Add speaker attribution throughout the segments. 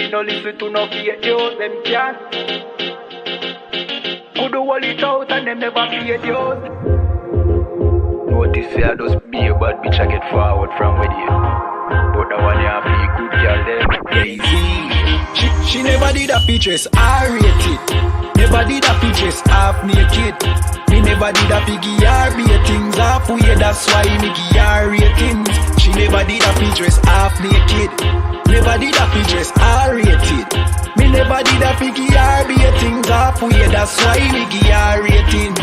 Speaker 1: Baby, no listen to no fake news, them can't. Could do all it out and them never pay news. Notice say I just be a bad bitch, I get forward from with you. But the one you have be good girl them. Easy. She never did a features, I rate it. Never did a features, half naked. Me never did a piggy or ratings halfway, that's why me give her ratings. She never did a features, half naked. Never did a features, I rated. Me never did a piggy or ratings halfway, that's why me give her ratings.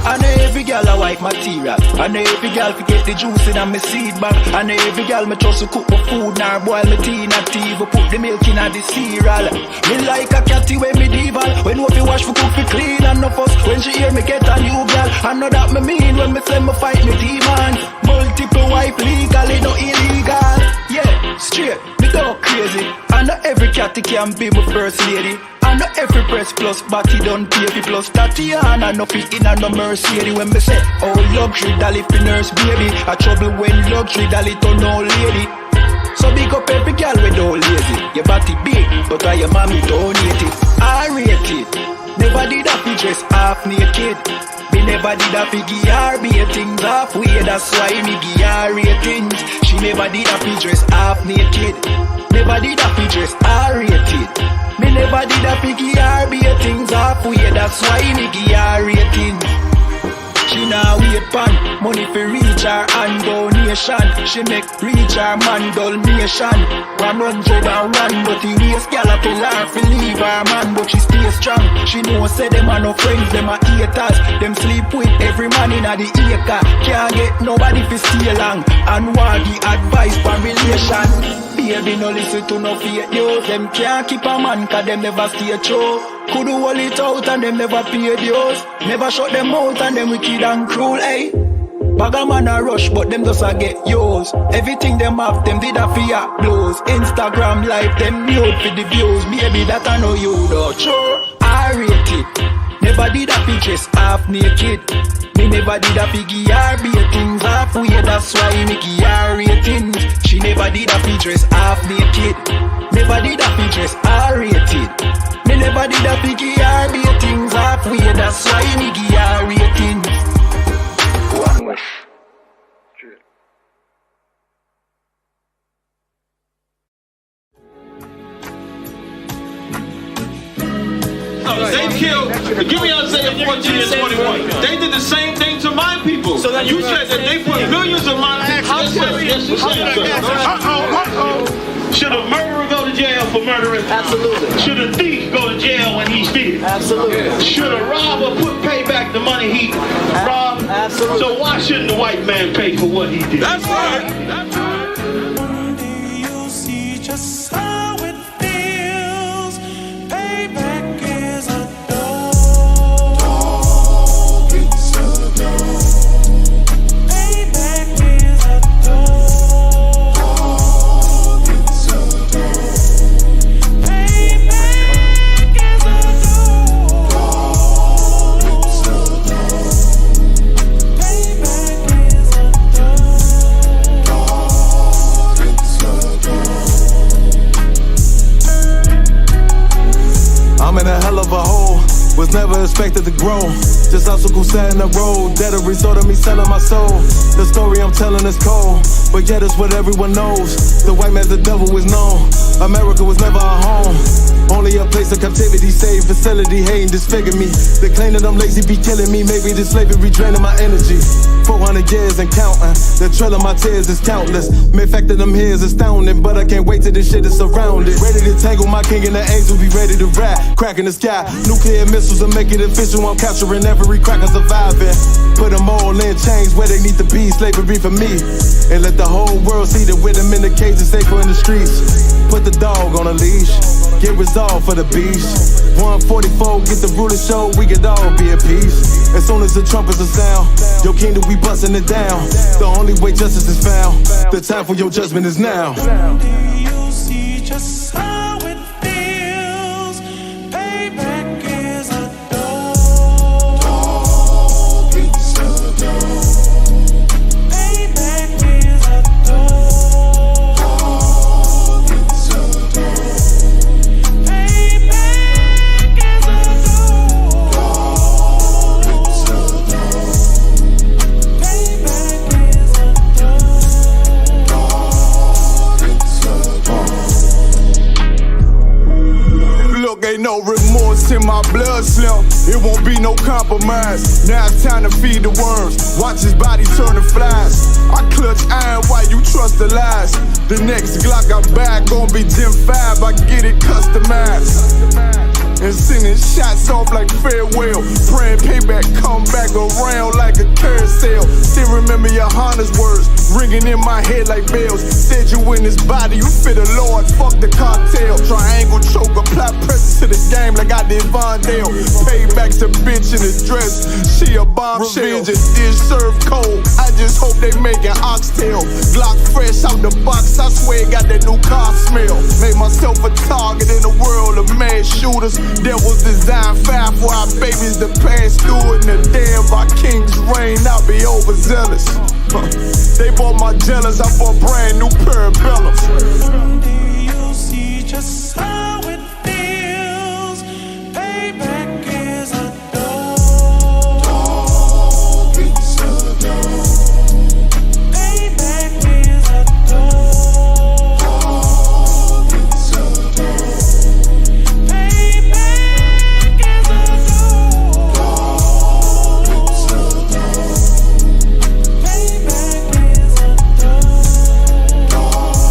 Speaker 1: I know every girl I wipe material. I know every girl forget the juice in my seed bag. I know every girl me trust to cook my food, nor boil my tea, not even put the milk in the cereal. Me like a catty when me dival. When we wash for cook for clean and no fuss. When she hear me get a new girl, I know that me mean when me say me fight me demon. Multiple wife legally, no illegal. Yeah, straight, me go crazy. I know every catty can be my first lady. I know every press plus body done pay plus Tatiana no fit in and no Mercedes. When me say oh luxury dolly fi nurse baby, a trouble when luxury dolly turn no lady. So big up every girl with no lazy. Your body big but your mommy donate it. I rate it. Never did a fi dress half naked. Me never did a fi give her ratings halfway, that's why me give her ratings. She never did a fi dress half naked. Never did a fi dress I rated. Me never did a piggy or ratings halfway, that's why me give her ratings. She now wait pan money for reach her and donation. She make reach her man donation. 101 but the waist gal tell her fi leave her man, but she stay strong. She know say them are no friends, them are haters. Them sleep with every man in the acre. Can't get nobody fi stay long and want the advice for relation. Baby, no listen to no fake news. Them can't keep a man cause them never stay true. Could do all it out and them never pay dues. Never shut them out and them wicked and cruel, eh? Bag a man a rush but them just a get yours. Everything them have them did a fear blows. Instagram live them mute for the views. Baby that I know you though. Sure, I rate it. Never did a features half naked. Me never did a piggy or ratings halfway, that's why me give her ratings. She never did a features half naked. Never did a features I rated. Me never did a piggy or ratings halfway, that's why me give her ratings. One wish.
Speaker 2: They killed, give me Isaiah 14 and 21. They did the same thing to my people. So that you said that they put millions of my people. Should a murderer go to jail for murdering?
Speaker 3: Absolutely.
Speaker 2: Should a thief go to jail when he steals?
Speaker 3: Absolutely.
Speaker 2: Should a robber pay back the money he robbed?
Speaker 3: Absolutely.
Speaker 2: So why shouldn't the white man pay for what he did? That's right. That's right.
Speaker 4: One day you'll see just how it feels. Payback is a dog. It's a dog. Payback is a dog. It's a dog. Payback is a dog. It's a dog. Payback is a dog. It's a dog.
Speaker 5: I'm in a hell of a hole, was never expected to grow. Just obstacles set in the road, that a result of me selling my soul. The story I'm telling is cold, but yet it's what everyone knows. The white man's the devil is known. America was never our home, only a place of captivity, safe facility, hating, disfigure me. They claim that I'm lazy, be killing me. Maybe this slavery draining my energy. 400 years and counting, the trail of my tears is countless. Main fact that I'm here is astounding, but I can't wait till this shit is surrounded. Ready to tangle my king and the angels, be ready to rap. Cracking the sky, nuclear missiles will make it official. I'm capturing every cracker surviving. Put them all in chains where they need to be, slavery for me. And let the whole world see that with them in the cage and safer in the streets. Put the dog on a leash, get resolved for the beast. 144, get the ruler show, we could all be at peace. As soon as the trumpets are sound, your kingdom we busting it down. The only way justice is found, the time for your judgment is now.
Speaker 4: You'll see just how it feels. Payback is a dog. It's a dog. Payback is a dog. It's a dog.
Speaker 5: It's in my blood, Slim. It won't be no compromise. Now it's time to feed the worms. Watch his body turn to flies. I clutch iron while you trust the lies. The next Glock I buy gon' be Gen 5. I get it customized. And sending shots off like farewell. Praying payback come back around like a carousel. Still remember YAHANNA's words ringing in my head like bells. Said you in this body, you fit a Lord, fuck the cartel. Triangle choke, apply pressure to the game like I did Vondale. Payback's a bitch in a dress, she a bombshell. Revenge is served cold, I just hope they make an oxtail. Glock fresh out the box, I swear it got that new car smell. Made myself a target in the world of mad shooters. That was designed 5 for our babies to pass through. In the damn our king's reign, I'll be overzealous. They bought my jealous, I bought brand new parabellums.
Speaker 4: Someday you'll see just how it feels. Payback is a dog. It's a dog. Payback is a dog. It's a dog. Payback is a dog. It's a dog. Payback is a dog.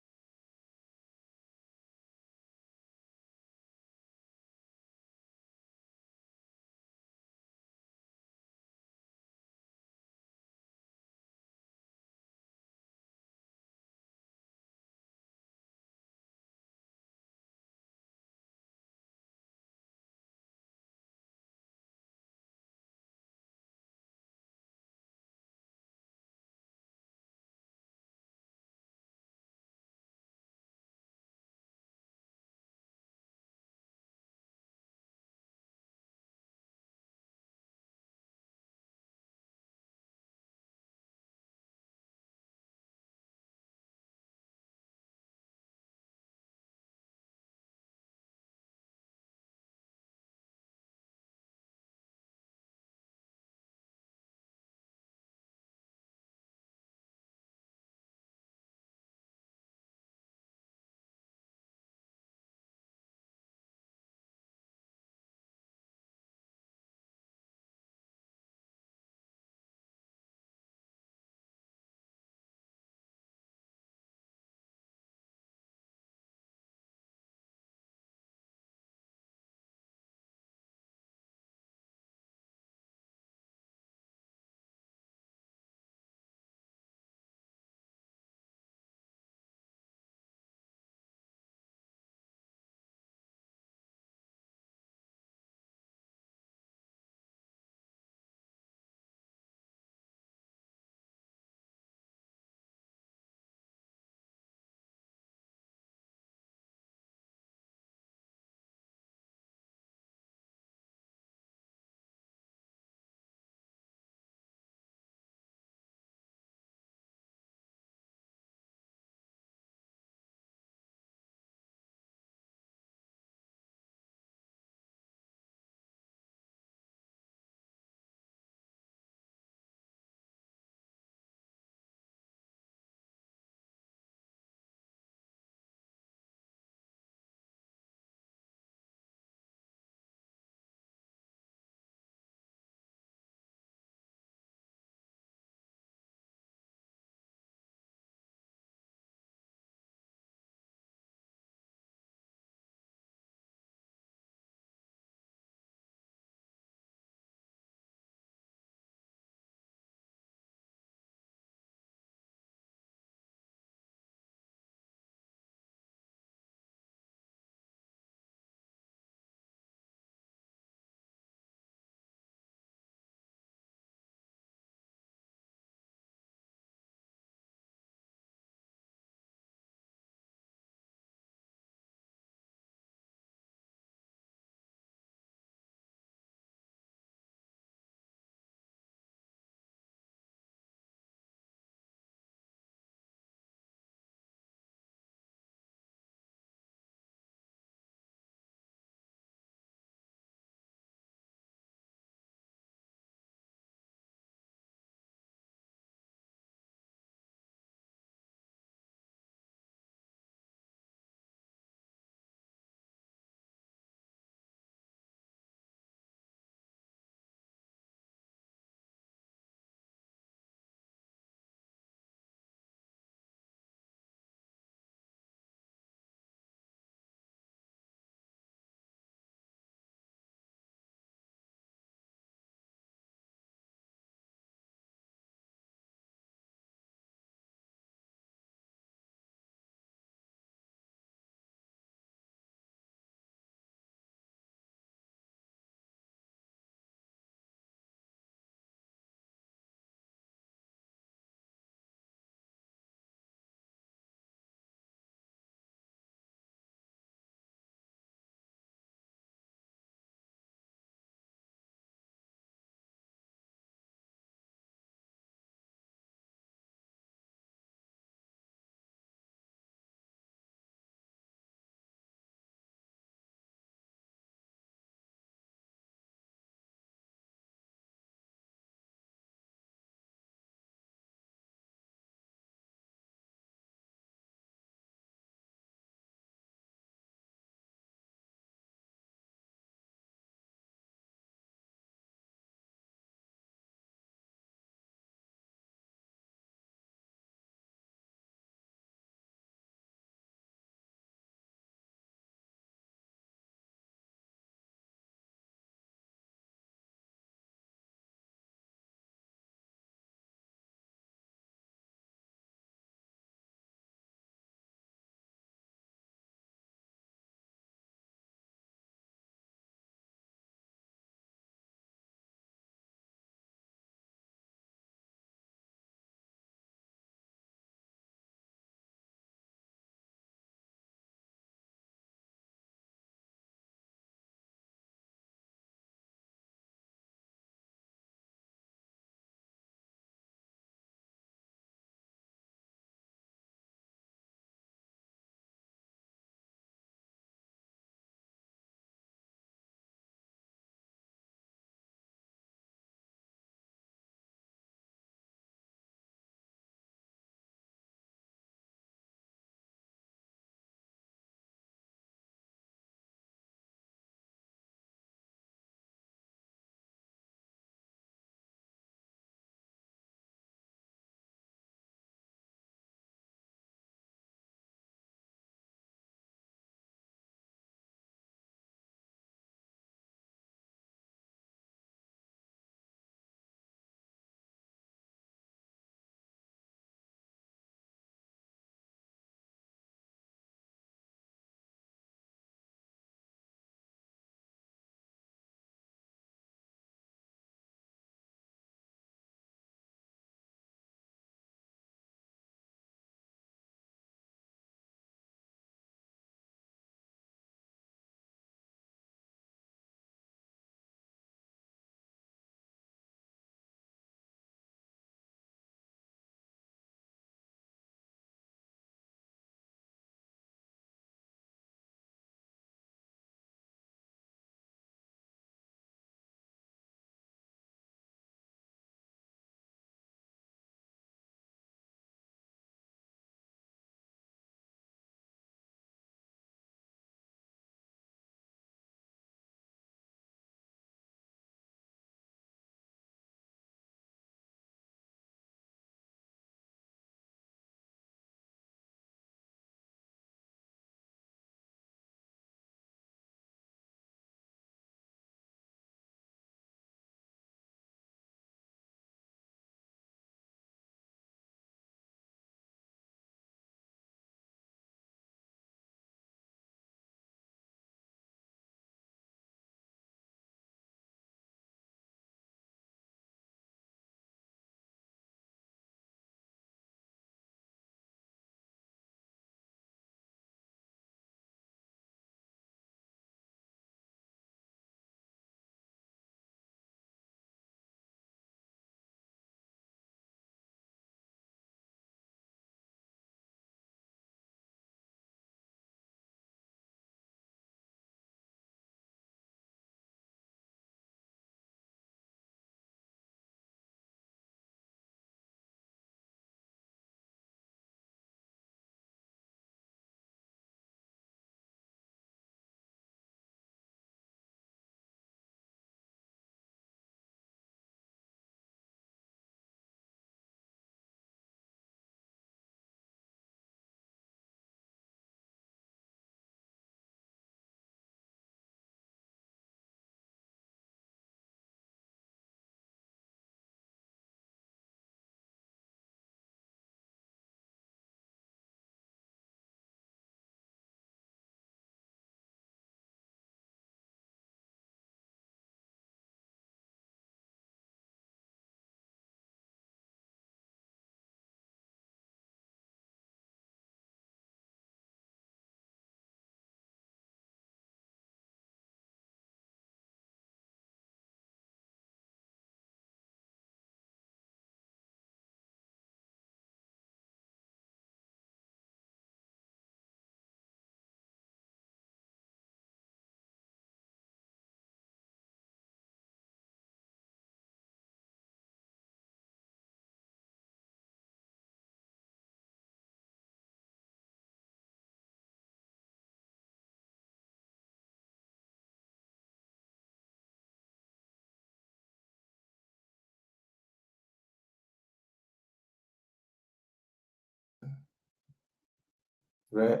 Speaker 3: right?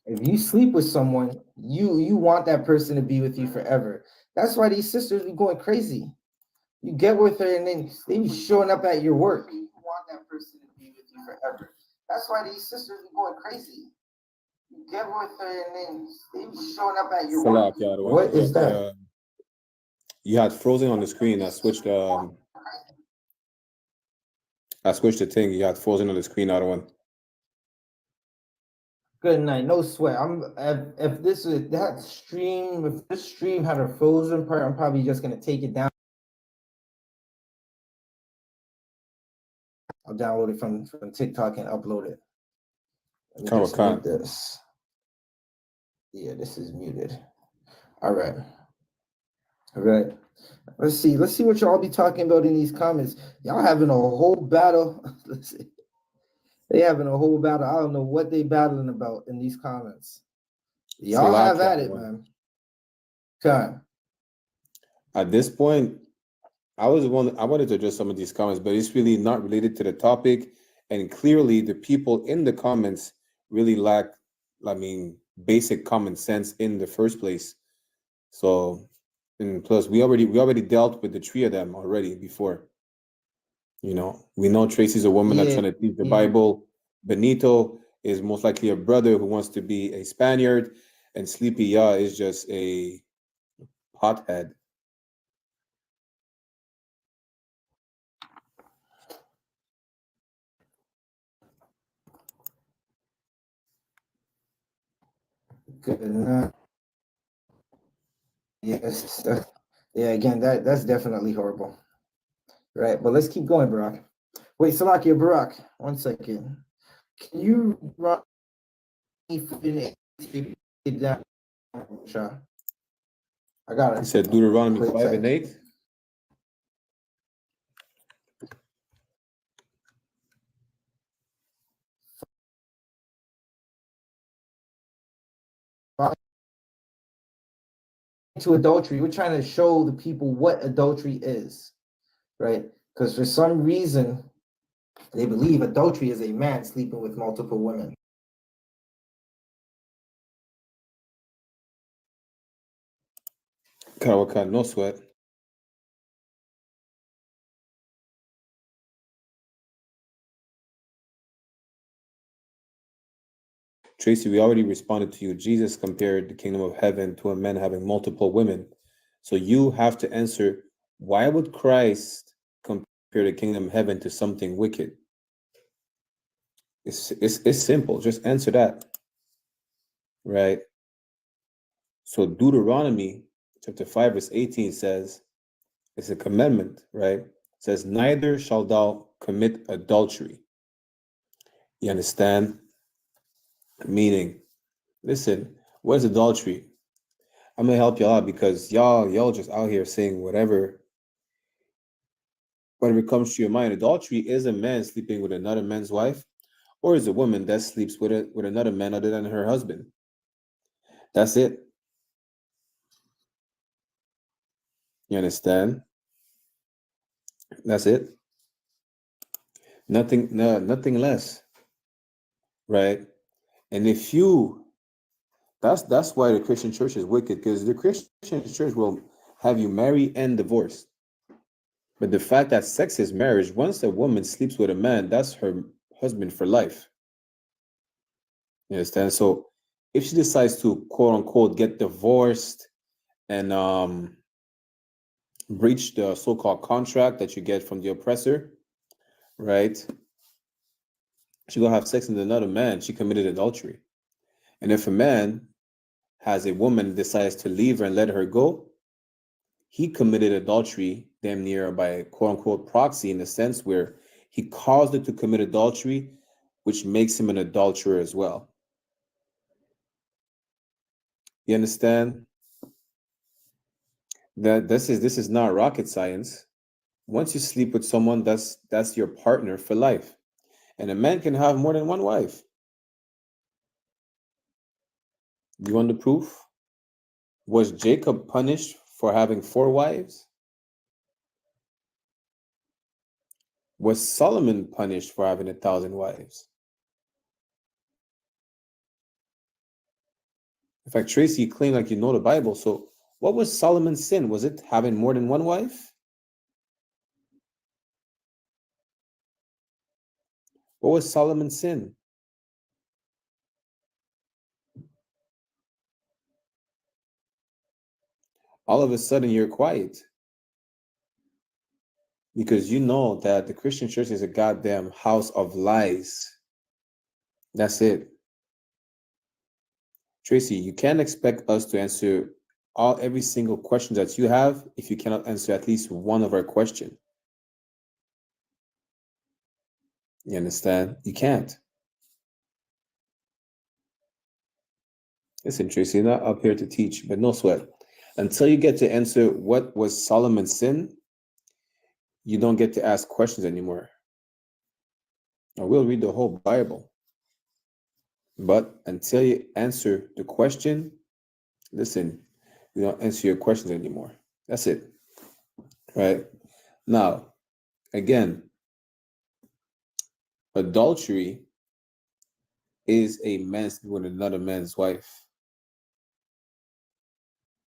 Speaker 3: If you sleep with someone, you want that person to be with you forever. That's why these sisters be going crazy. You get with her and then they be showing up at your work. You want that person to be with you forever. That's why these sisters be going crazy. You get with her and then they be showing up at your work. What is that?
Speaker 6: You had frozen on the screen. I switched the thing. You had frozen on the screen. Other one.
Speaker 3: Good night, no sweat. If this stream had a frozen part, I'm probably just gonna take it down. I'll download it from TikTok and upload it. Let me just mute this. Yeah, this is muted. All right. Let's see what y'all be talking about in these comments. Y'all having a whole battle. Let's see. They having a whole battle. I don't know what they battling about in these comments. Y'all have at it, man. Okay.
Speaker 6: At this point, I wanted to address some of these comments, but it's really not related to the topic. And clearly the people in the comments really lack, basic common sense in the first place. So, and plus we already dealt with the three of them already before. You know, we know Tracy's a woman that's trying to teach the Bible. Benito is most likely a brother who wants to be a Spaniard, and Sleepy Yah is just a pothead.
Speaker 3: Good enough. Yes. Yeah, again, that's definitely horrible. Right, but let's keep going, Barack. Wait, Salakia, Barack, 1 second. Can you run me down? I got it.
Speaker 6: He said Deuteronomy 5 and 8.
Speaker 3: To adultery, we're trying to show the people what adultery is, right? Because for some reason they believe adultery is a man sleeping with multiple women.
Speaker 6: No sweat. Tracy, we already responded to you. Jesus compared the kingdom of heaven to a man having multiple women. So you have to answer, why would Christ compare the kingdom of heaven to something wicked? It's simple. Just answer that. Right? So Deuteronomy chapter 5 verse 18 says, it's a commandment, right? It says, neither shall thou commit adultery. You understand? Meaning, listen, what is adultery? I'm gonna help y'all out because y'all just out here saying whatever comes to your mind. Adultery is a man sleeping with another man's wife, or is a woman that sleeps with another man other than her husband. That's it. You understand? That's it. Nothing less. Right? And if you, that's why the Christian church is wicked, because the Christian church will have you marry and divorce. But the fact that sex is marriage, once a woman sleeps with a man, that's her husband for life. You understand? So if she decides to quote unquote get divorced and breach the so-called contract that you get from the oppressor, right? She gonna have sex with another man, she committed adultery. And if a man has a woman decides to leave her and let her go, he committed adultery damn near by quote unquote proxy, in the sense where he caused her to commit adultery, which makes him an adulterer as well. You understand? That this is not rocket science. Once you sleep with someone, that's your partner for life. And a man can have more than one wife. You want the proof? Was Jacob punished for having 4 wives? Was Solomon punished for having 1,000 wives? In fact, Tracy, you claim like you know the Bible. So what was Solomon's sin? Was it having more than one wife? What was Solomon's sin? All of a sudden you're quiet because you know that the Christian church is a goddamn house of lies. That's it. Tracy, you can't expect us to answer every single question that you have if you cannot answer at least one of our questions. You understand? You can't. Listen, Tracy, you're not up here to teach, but no sweat. Until you get to answer what was Solomon's sin, you don't get to ask questions anymore. I will read the whole Bible. But until you answer the question, listen, you don't answer your questions anymore. That's it. Right? Now, again, adultery is a man sleeping with another man's wife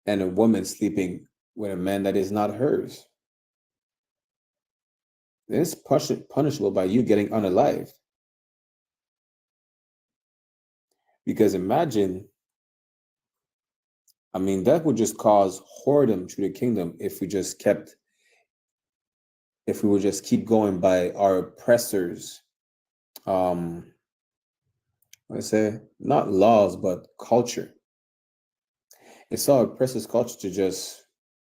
Speaker 6: and a woman sleeping with a man that is not hers. It's punishable by you getting unalived. Because imagine, I mean, that would just cause whoredom through the kingdom if we would just keep going by our oppressors, I say not laws, but culture. It's our oppressors' culture to just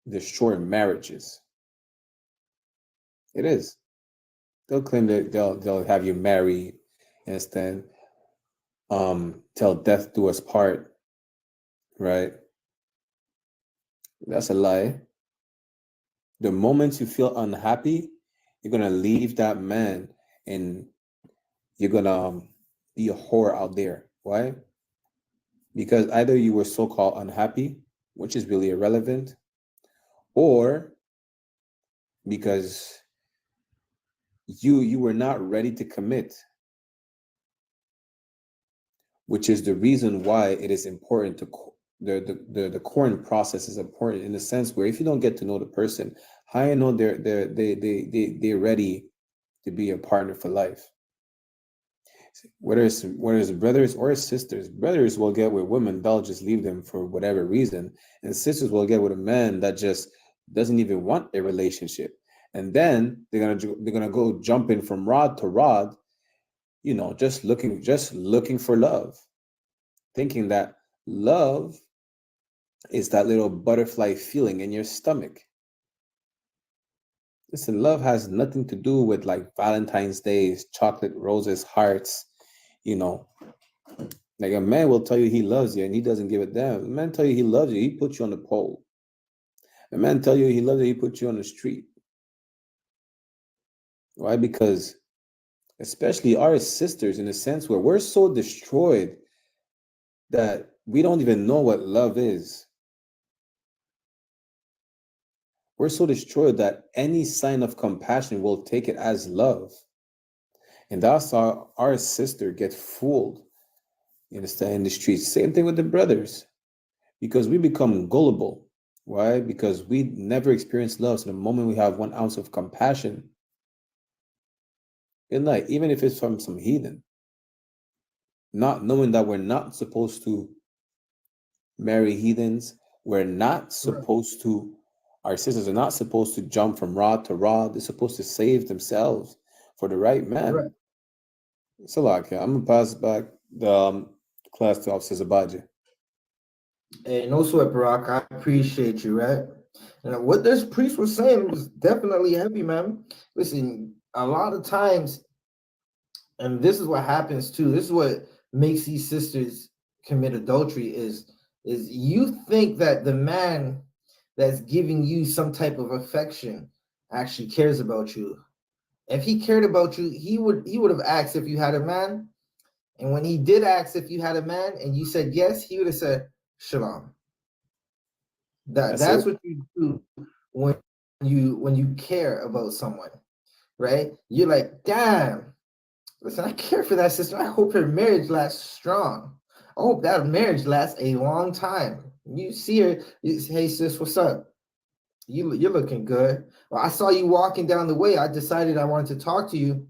Speaker 6: destroy marriages. It is. They'll claim that they'll have you marry, instead, till death do us part, right? That's a lie. The moment you feel unhappy, you're gonna leave that man and you're gonna be a whore out there. Why? Because either you were so-called unhappy, which is really irrelevant, or because you were not ready to commit, which is the reason why it is important to the courting process is important in the sense where if you don't get to know the person, how you know they're ready to be a partner for life. Whether it's brothers or sisters, brothers will get with women, they'll just leave them for whatever reason, and sisters will get with a man that just doesn't even want a relationship, and then they're gonna go jumping from rod to rod, just looking for love, thinking that love is that little butterfly feeling in your stomach. Listen, love has nothing to do with like Valentine's Days, chocolate, roses, hearts. Like a man will tell you he loves you and he doesn't give a damn. A man tell you he loves you, he puts you on the pole. A man tell you he loves you, he puts you on the street. Why? Because especially our sisters, in a sense where we're so destroyed that we don't even know what love is. We're so destroyed that any sign of compassion will take it as love. And that's how our sister gets fooled, in the streets. Same thing with the brothers. Because we become gullible. Why? Because we never experience love. So the moment we have 1 ounce of compassion, good night, even if it's from some heathen, not knowing that we're not supposed to marry heathens, we're not supposed to, our sisters are not supposed to jump from rod to rod. They're supposed to save themselves for the right man. Right. So like, I'm gonna pass back the class to Officer Zabaji.
Speaker 3: Hey, no sweat, Barack. I appreciate you, right? And what this priest was saying was definitely heavy, man. Listen, a lot of times, and this is what happens too, this is what makes these sisters commit adultery is you think that the man that's giving you some type of affection actually cares about you. If he cared about you, he would have asked if you had a man. And when he did ask if you had a man and you said yes, he would have said, Shalom. That's what you do when you care about someone, right? You're like, damn, listen, I care for that sister. I hope her marriage lasts strong. I hope that marriage lasts a long time. You see her, you say, hey sis, what's up? You're looking good. Well, I saw you walking down the way. I decided I wanted to talk to you.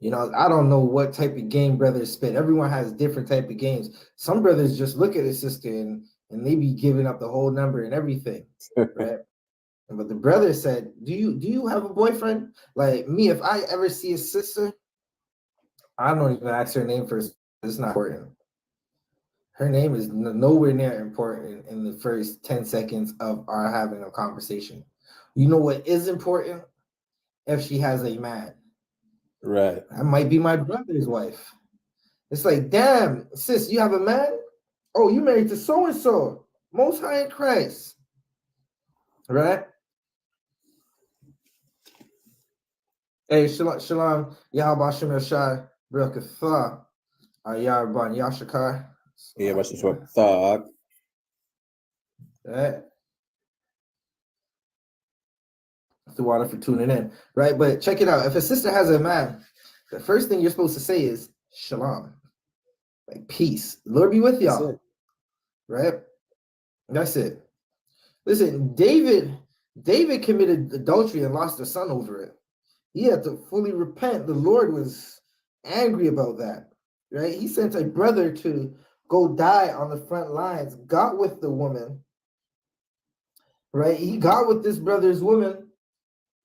Speaker 3: You know, I don't know what type of game brothers spit. Everyone has different type of games. Some brothers just look at a sister and they be giving up the whole number and everything, right? But the brother said, do you have a boyfriend? Like me, if I ever see a sister, I don't even ask her name first. It's not important. Her name is nowhere near important in the first 10 seconds of our having a conversation. You know what is important? If she has a man.
Speaker 6: Right.
Speaker 3: That might be my brother's wife. It's like, damn, sis, you have a man? Oh, you married to so-and-so, most high in Christ. Right? Hey, shalom, Yahweh Shem Yashai, Barakatha, Ayarban Yashakar.
Speaker 6: Yeah, but it's what thought.
Speaker 3: Right? The water for tuning in, right? But check it out. If a sister has a man, the first thing you're supposed to say is shalom, like peace. Lord be with y'all, right? That's it. Listen, David committed adultery and lost a son over it. He had to fully repent. The Lord was angry about that, right? He sent a brother to go die on the front lines, got with the woman, right? He got with this brother's woman.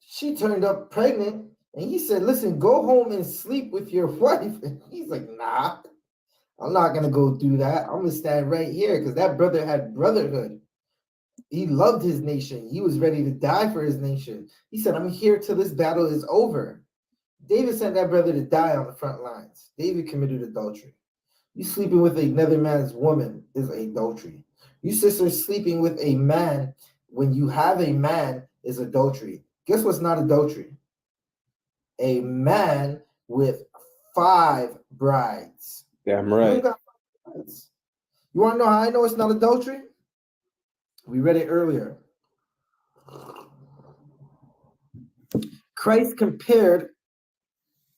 Speaker 3: She turned up pregnant, and he said, listen, go home and sleep with your wife. And he's like, nah, I'm not going to go do that. I'm going to stand right here because that brother had brotherhood. He loved his nation. He was ready to die for his nation. He said, I'm here till this battle is over. David sent that brother to die on the front lines. David committed adultery. You sleeping with another man's woman is adultery. You sisters sleeping with a man when you have a man is adultery. Guess what's not adultery? A man with 5 brides.
Speaker 6: Damn right.
Speaker 3: You want to know how I know it's not adultery? We read it earlier. Christ compared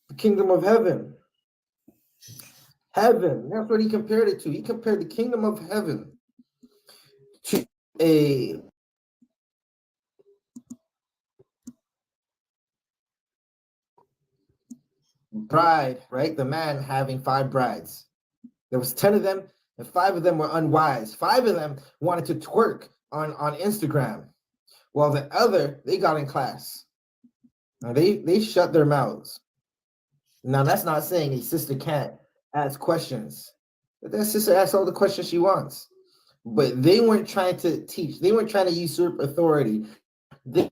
Speaker 3: the kingdom of heaven. Heaven, that's what he compared it to. He compared the kingdom of heaven to a bride, right? The man having 5 brides. There was 10 of them, and 5 of them were unwise. 5 of them wanted to twerk on Instagram, while the other, they got in class. Now they shut their mouths. Now that's not saying a sister can't ask questions. But that sister asks all the questions she wants. But they weren't trying to teach. They weren't trying to usurp authority. They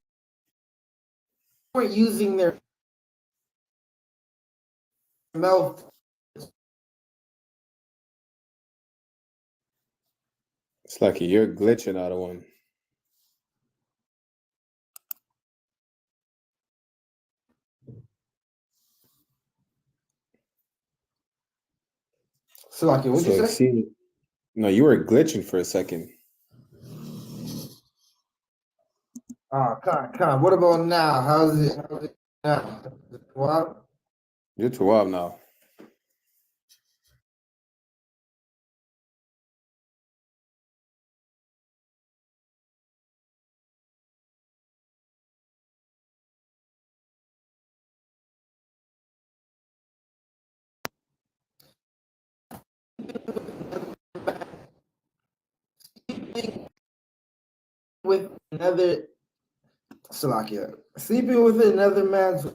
Speaker 3: weren't using their mouth.
Speaker 6: It's like you're glitching out of one.
Speaker 3: So, like, what'd you say?
Speaker 6: No, you were glitching for a second.
Speaker 3: Oh, come on. What about now? How's it now? Well,
Speaker 6: You're too up now.
Speaker 3: with another Salakia, sleeping with another man's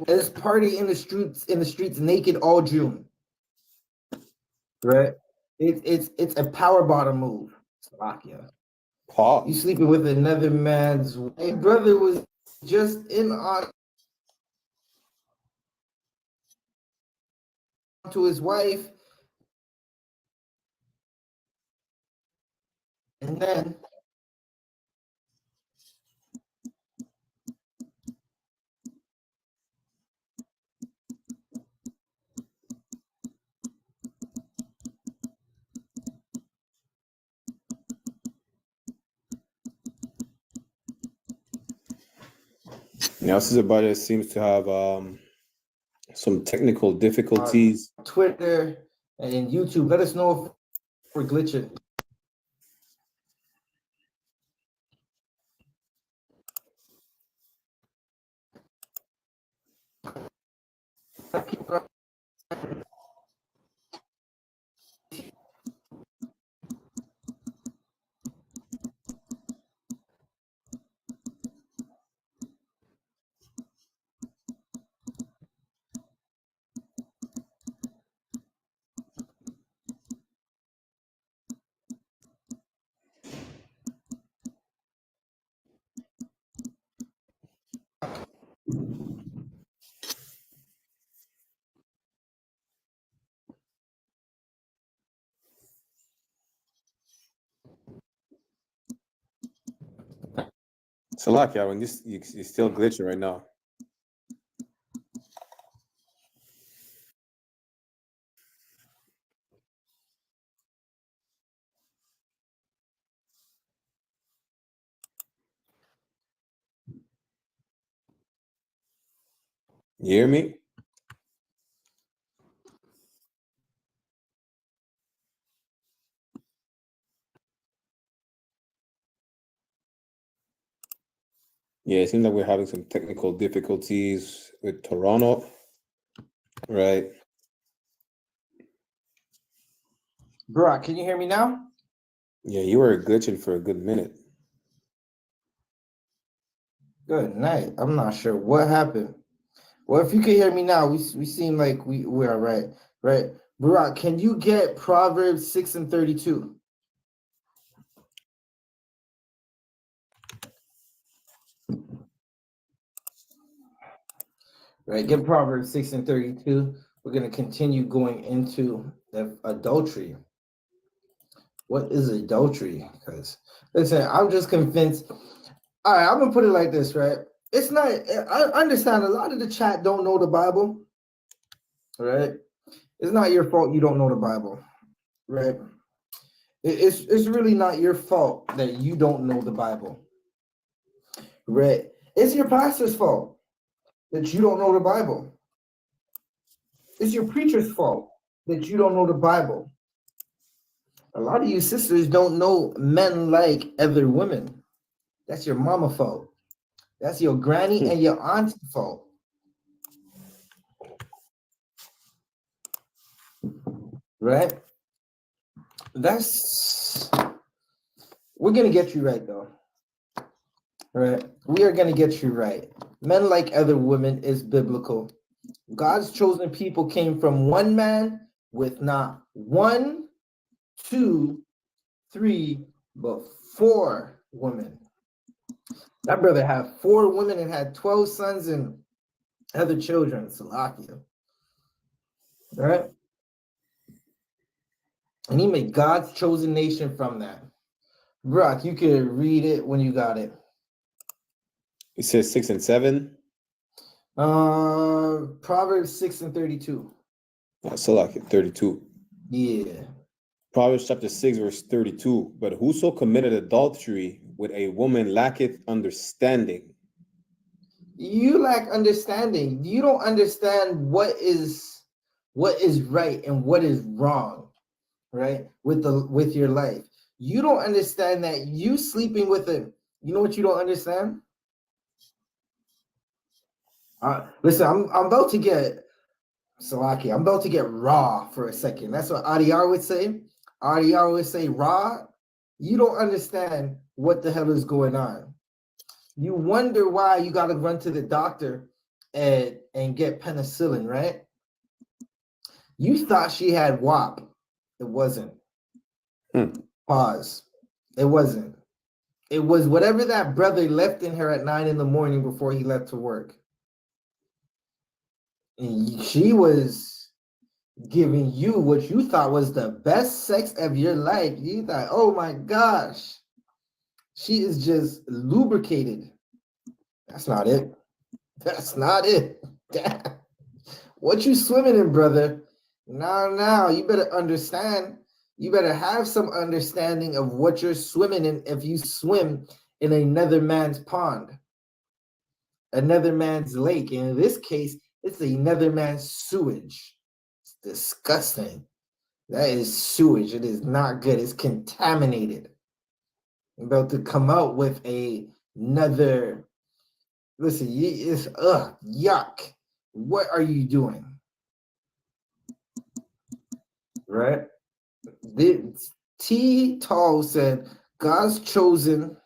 Speaker 3: is party in the streets naked all June. Right? It's a power bottom move. Salakia.
Speaker 6: Paul.
Speaker 3: You sleeping with another man's brother was just in on to his wife, and then
Speaker 6: Now, Sister Bada seems to have some technical difficulties.
Speaker 3: Twitter and YouTube. Let us know if we're glitching.
Speaker 6: Salakia, when this you're still glitching right now. You hear me? Yeah, it seems like we're having some technical difficulties with Toronto, right?
Speaker 3: Bro, can you hear me now?
Speaker 6: Yeah, you were glitching for a good minute.
Speaker 3: Good night. I'm not sure what happened. Well, if you can hear me now, we seem like we're right. Right. Barack, can you get Proverbs 6 and 32? Right, get Proverbs 6 and 32. We're going to continue going into the adultery. What is adultery? Because, listen, I'm just convinced. All right, I'm going to put it like this, right? It's not, I understand a lot of the chat don't know the Bible, right? It's not your fault you don't know the Bible, right? It's really not your fault that you don't know the Bible, right? It's your pastor's fault that you don't know the Bible. It's your preacher's fault that you don't know the Bible. A lot of you sisters don't know men like other women. That's your mama fault. That's your granny and your aunt's fault. Right? We're going to get you right, though. Right? We are going to get you right. Men like other women is biblical. God's chosen people came from one man with not 1, 2, 3, but 4 women. That brother had 4 women and had 12 sons and other children. Salakia. All right? And he made God's chosen nation from that. Brock, you can read it when you got it.
Speaker 6: It says 6 and 7.
Speaker 3: Proverbs 6 and 32.
Speaker 6: Salakia, 32.
Speaker 3: Yeah.
Speaker 6: Proverbs chapter 6, verse 32. But whoso committed adultery with a woman lacketh understanding.
Speaker 3: You lack understanding. You don't understand what is right and what is wrong, right? With your life. You don't understand that you sleeping with him. You know what you don't understand? Listen, I'm about to get Salaki. I'm about to get raw for a second. That's what Adiyar would say. Adiyar would say raw. You don't understand what the hell is going on. You wonder why you got to run to the doctor and get penicillin, right? You thought she had Y.A.P.K. It wasn't. Pause. It wasn't. It was whatever that brother left in her at 9 in the morning before he left to work. And she was giving you what you thought was the best sex of your life. You thought, oh my gosh, she is just lubricated. That's not it. That's not it. What you swimming in, brother? Now, you better understand. You better have some understanding of what you're swimming in if you swim in another man's pond. another man's lake. And in this case, it's another man's sewage. It's disgusting. That is sewage. It is not good. It's contaminated. You're about to come out with another. Listen, it's yuck. What are you doing? Right? T. Tall said, God's chosen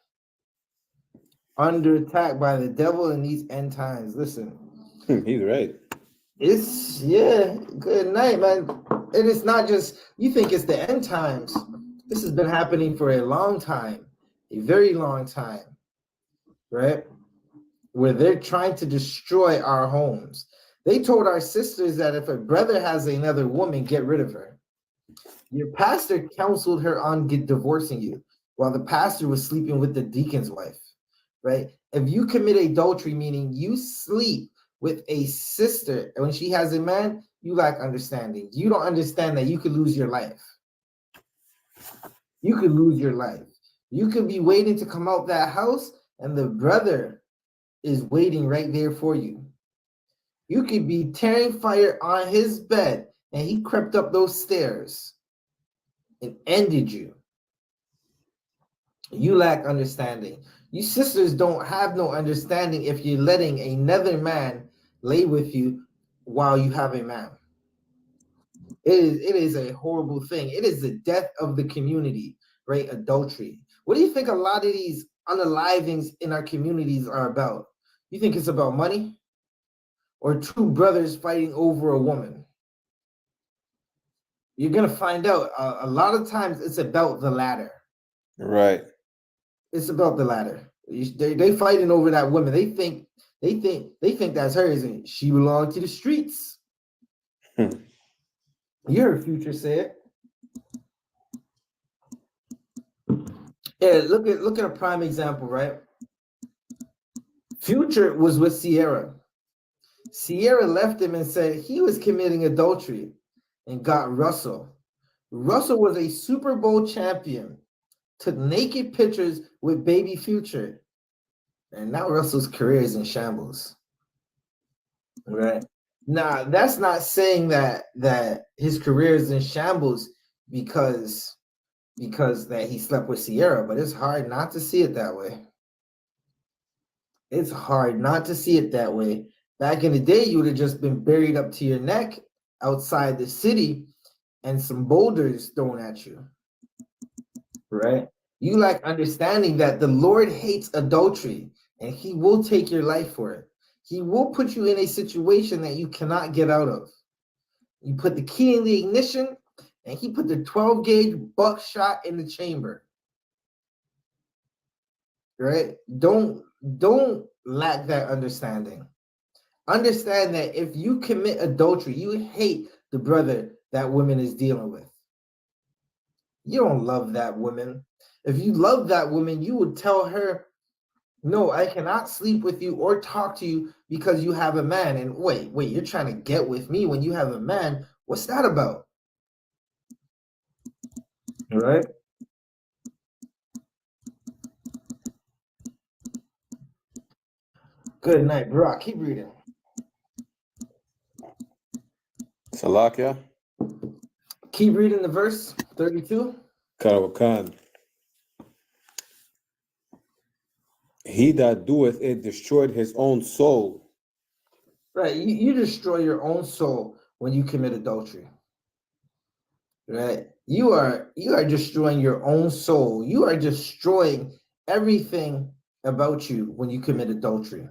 Speaker 3: under attack by the devil in these end times. Listen.
Speaker 6: He's right.
Speaker 3: It's, good night, man. And it's not just, you think it's the end times. This has been happening for a long time, a very long time, right? Where they're trying to destroy our homes. They told our sisters that if a brother has another woman, get rid of her. Your pastor counseled her on divorcing you while the pastor was sleeping with the deacon's wife, right? If you commit adultery, meaning you sleep with a sister and when she has a man, you lack understanding. You don't understand that you could lose your life. You could lose your life. You could be waiting to come out that house and the brother is waiting right there for you. You could be tearing fire on his bed and he crept up those stairs and ended you. You lack understanding. You sisters don't have no understanding if you're letting another man lay with you while you have a man. It is a horrible thing. It is the death of the community, right? Adultery. What do you think a lot of these unalivings in our communities are about? You think it's about money or two brothers fighting over a woman? You're going to find out a lot of times it's about the latter.
Speaker 6: Right.
Speaker 3: It's about the latter. They fighting over that woman. They think that's hers and she belonged to the streets. You heard Future say it. Yeah, look at a prime example, right? Future was with Sierra. Sierra left him and said he was committing adultery and got Russell. Russell was a Super Bowl champion, took naked pictures with baby Future. And now Russell's career is in shambles. Right? Now, that's not saying that his career is in shambles because that he slept with Sierra, but it's hard not to see it that way. It's hard not to see it that way. Back in the day, you would have just been buried up to your neck outside the city and some boulders thrown at you. Right? You lack understanding that the Lord hates adultery and he will take your life for it. He will put you in a situation that you cannot get out of. You put the key in the ignition and he put the 12 gauge buckshot in the chamber. Right? Don't lack that understanding. Understand that if you commit adultery, you hate the brother that woman is dealing with. You don't love that woman. If you love that woman, you would tell her, no, I cannot sleep with you or talk to you because you have a man. And wait, you're trying to get with me when you have a man. What's that about? All right. Good night, Brock. Keep reading.
Speaker 6: Salakia.
Speaker 3: Keep reading the verse 32.
Speaker 6: Karawakan. He that doeth it destroyed his own soul.
Speaker 3: Right. You destroy your own soul when you commit adultery. Right. You are destroying your own soul. You are destroying everything about you when you commit adultery.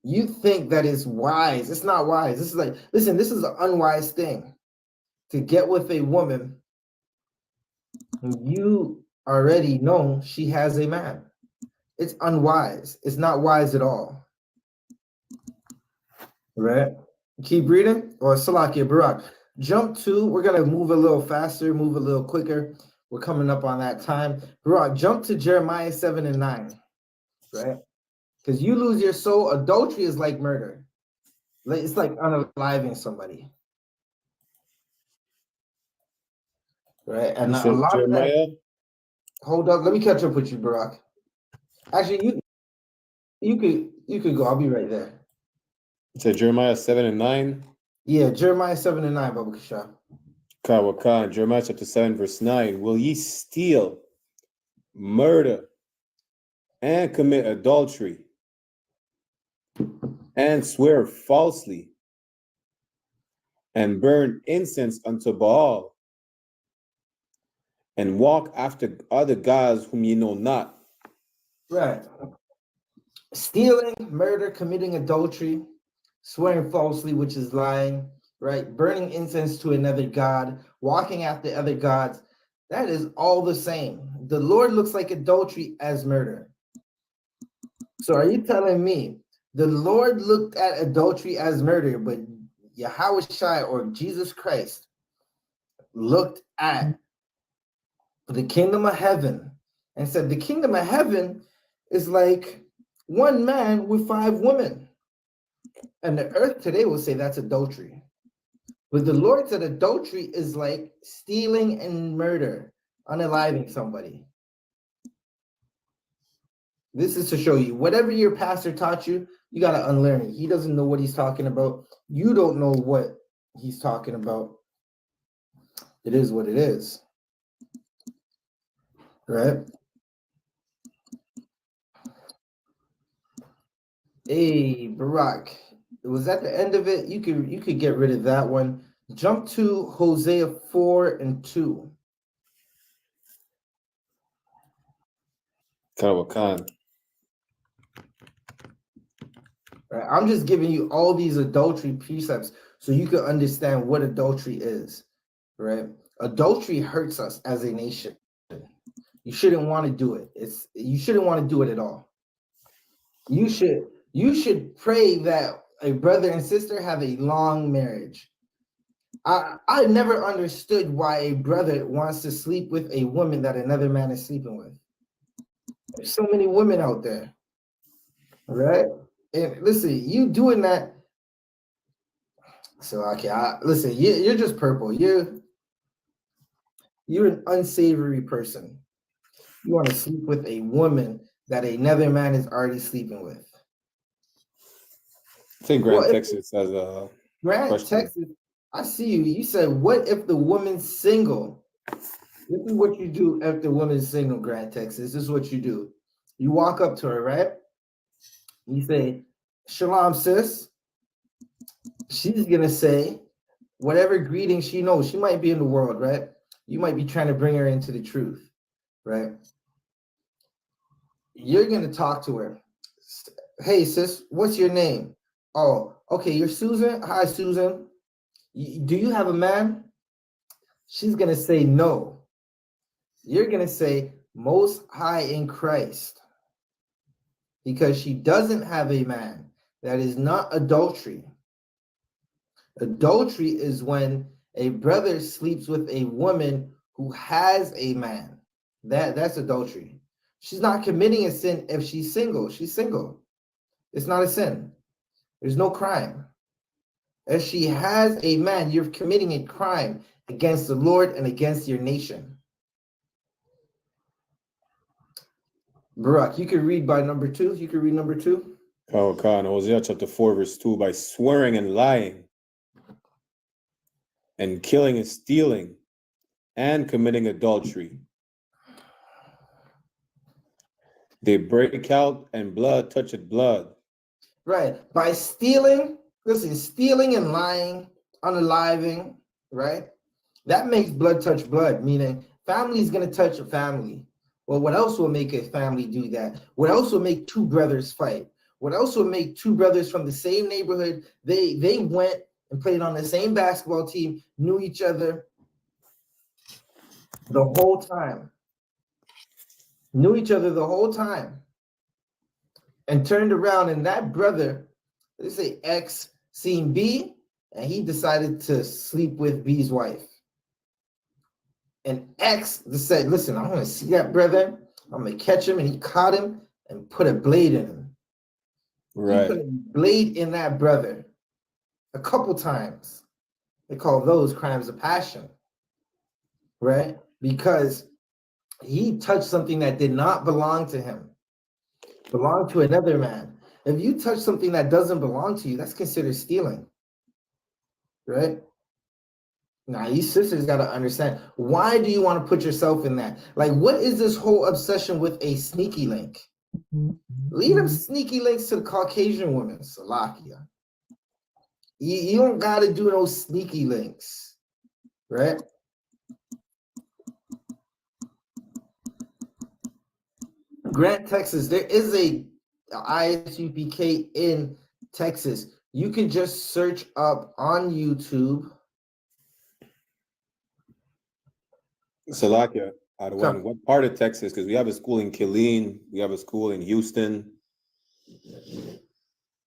Speaker 3: You think that is wise. It's not wise. This is like, listen, this is an unwise thing to get with a woman who you already know she has a man. It's unwise. It's not wise at all. Right? Keep reading. Or Salakia, Barak. Jump to, we're going to move a little faster, move a little quicker. We're coming up on that time. Barak, jump to Jeremiah 7 and 9. Right? Because you lose your soul. Adultery is like murder. It's like unaliving somebody. Right? And a lot
Speaker 6: Jeremiah?
Speaker 3: of that. Hold up. Let me catch up with you, Barak. Actually, you could You could go. I'll be right there.
Speaker 6: It said Jeremiah 7 and 9.
Speaker 3: Yeah, Jeremiah 7 and 9, Baba Kasha.
Speaker 6: Kawakan, Jeremiah chapter 7, verse 9. Will ye steal, murder, and commit adultery, and swear falsely, and burn incense unto Baal, and walk after other gods whom ye know not?
Speaker 3: Right. Stealing, murder, committing adultery, swearing falsely, which is lying, right? Burning incense to another god, walking after other gods. That is all the same. The Lord looks like adultery as murder. So are you telling me the Lord looked at adultery as murder, but Yahawashi or Jesus Christ looked at the kingdom of heaven and said the kingdom of heaven is like one man with 5 women? And the earth today will say that's adultery. But the Lord said adultery is like stealing and murder, unaliving somebody. This is to show you whatever your pastor taught you, you got to unlearn it. He doesn't know what he's talking about. You don't know what he's talking about. It is what it is. Right? Hey, Barak, was that the end of it? You could get rid of that one. Jump to Hosea 4 and 2.
Speaker 6: Kawakan.
Speaker 3: Right? I'm just giving you all these adultery precepts so you can understand what adultery is. Right? Adultery hurts us as a nation. You shouldn't want to do it. You shouldn't want to do it at all. You should pray that a brother and sister have a long marriage. I never understood why a brother wants to sleep with a woman that another man is sleeping with. There's so many women out there, right? And listen, you doing that. So okay, listen, you're just purple. You're an unsavory person. You want to sleep with a woman that another man is already sleeping with.
Speaker 6: I think Grant Texas has a
Speaker 3: Grant
Speaker 6: question.
Speaker 3: Texas, I see you. You said, what if the woman's single? This is what you do if the woman's single, Grant Texas. This is what you do. You walk up to her, right? You say, Shalom, sis. She's going to say whatever greeting she knows. She might be in the world, right? You might be trying to bring her into the truth, right? You're going to talk to her. Hey, sis, what's your name? Oh, okay, you're Susan. Hi, Susan. Do you have a man? She's going to say no. You're going to say most high in Christ, because she doesn't have a man. That is not adultery. Adultery is when a brother sleeps with a woman who has a man. That's adultery. She's not committing a sin if she's single. She's single. It's not a sin. There's no crime. If she has a man, you're committing a crime against the Lord and against your nation. Barak, you can read by number 2. You can read number 2.
Speaker 6: Kawakan, Hosea chapter 4, verse 2. By swearing and lying, and killing and stealing, and committing adultery, they break out, and blood toucheth blood.
Speaker 3: Right. By stealing, listen, stealing and lying, unaliving, right? That makes blood touch blood, meaning family is going to touch a family. Well, what else will make a family do that? What else will make 2 brothers fight? What else will make 2 brothers from the same neighborhood? They went and played on the same basketball team, knew each other the whole time. Knew each other the whole time. And turned around, and that brother, let's say X, seen B, and he decided to sleep with B's wife. And X said, listen, I want to see that brother. I'm going to catch him. And he caught him and put a blade in him.
Speaker 6: Right.
Speaker 3: He put a blade in that brother a couple times. They call those crimes of passion, right? Because he touched something that did not belong to him, belonged to another man. If you touch something that doesn't belong to you, that's considered stealing, right? Now, you sisters got to understand, why do you want to put yourself in that? Like, what is this whole obsession with a sneaky link? Leave them sneaky links to the Caucasian women, Salakia. You don't got to do those sneaky links, right? Grant, Texas, there is a ISUPK in Texas. You can just search up on YouTube.
Speaker 6: Salakia, what part of Texas? Because we have a school in Killeen, we have a school in Houston,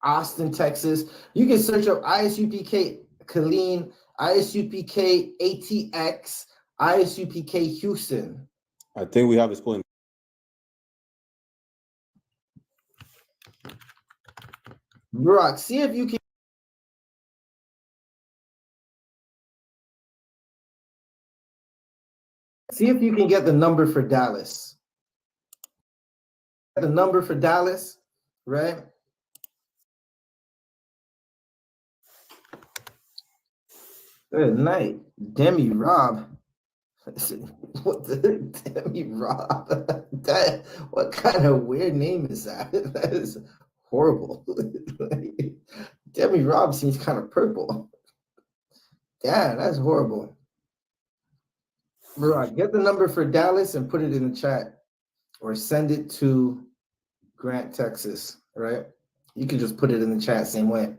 Speaker 3: Austin, Texas. You can search up ISUPK Killeen, ISUPK ATX, ISUPK Houston.
Speaker 6: I think we have a school in
Speaker 3: Brock, see if you can. See if you can get the number for Dallas. The number for Dallas, right? Good night, Demi Rob. What the Demi Rob? What kind of weird name is that? That is horrible. Demi Rob seems kind of purple. Yeah, that's horrible. Bro, get the number for Dallas and put it in the chat, or send it to Grant, Texas, right? You can just put it in the chat same way.